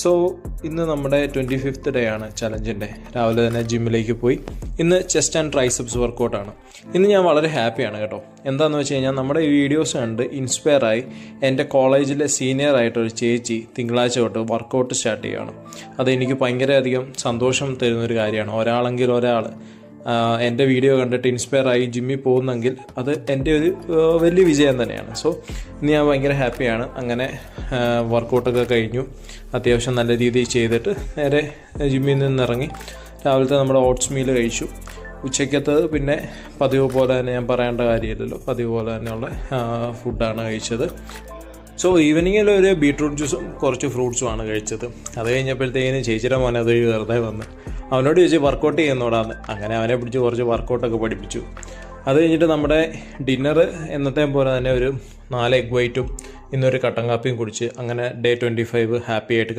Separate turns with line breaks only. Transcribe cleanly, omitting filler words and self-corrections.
So ഇന്ന് നമ്മുടെ 25th day ആണ് ചലഞ്ചിൻ്റെ. രാവിലെ തന്നെ ജിമ്മിലേക്ക് പോയി. ഇന്ന് ചെസ്റ്റ് ആൻഡ് ട്രൈസെപ്സ് വർക്കൗട്ടാണ്. ഇന്ന് ഞാൻ വളരെ ഹാപ്പിയാണ് കേട്ടോ. എന്താണെന്ന് വെച്ച് കഴിഞ്ഞാൽ നമ്മുടെ ഈ വീഡിയോസ് കണ്ട് ഇൻസ്പയറായി എൻ്റെ കോളേജിലെ സീനിയർ ആയിട്ടൊരു ചേച്ചി തിങ്കളാഴ്ച തൊട്ട് വർക്കൗട്ട് സ്റ്റാർട്ട് ചെയ്യുകയാണ്. അതെനിക്ക് ഭയങ്കരധികം സന്തോഷം തരുന്നൊരു കാര്യമാണ്. ഒരാളെങ്കിൽ ഒരാൾ എൻ്റെ വീഡിയോ കണ്ടിട്ട് ഇൻസ്പയറായി ജിമ്മിൽ പോകുന്നെങ്കിൽ അത് എൻ്റെ ഒരു വലിയ വിജയം തന്നെയാണ്. സോ ഇന്ന് ഞാൻ ഭയങ്കര ഹാപ്പിയാണ്. അങ്ങനെ വർക്കൗട്ടൊക്കെ കഴിഞ്ഞു. അത്യാവശ്യം നല്ല രീതിയിൽ ചെയ്തിട്ട് നേരെ ജിമ്മിൽ നിന്നിറങ്ങി രാവിലത്തെ നമ്മുടെ ഓട്സ് മീൽ കഴിച്ചു. ഉച്ചയ്ക്കത്തത് പിന്നെ പതിവ് പോലെ തന്നെ, ഞാൻ പറയേണ്ട കാര്യമില്ലല്ലോ, പതിവ് പോലെ തന്നെയുള്ള ഫുഡാണ് കഴിച്ചത്. സോ ഈവനിങ്ങിൽ ഒരു ബീട്രൂട്ട് ജ്യൂസും കുറച്ച് ഫ്രൂട്ട്സുമാണ് കഴിച്ചത്. അത് കഴിഞ്ഞപ്പോഴത്തേക്കിന് ചേച്ചിയുടെ മോനെ അത് വെറുതെ വന്ന് അവനോട് ചോദിച്ച് വർക്കൗട്ട് ചെയ്യുന്നോടാന്ന്. അങ്ങനെ അവനെ പിടിച്ച് കുറച്ച് വർക്കൗട്ടൊക്കെ പഠിപ്പിച്ചു. അത് കഴിഞ്ഞിട്ട് നമ്മുടെ ഡിന്നർ എന്നത്തെ പോലെ തന്നെ ഒരു 4 എഗ് വൈറ്റും ഇന്നൊരു കട്ടൻ കാപ്പിയും കുടിച്ച് അങ്ങനെ ഡേ 25 ഹാപ്പി ആയിട്ട്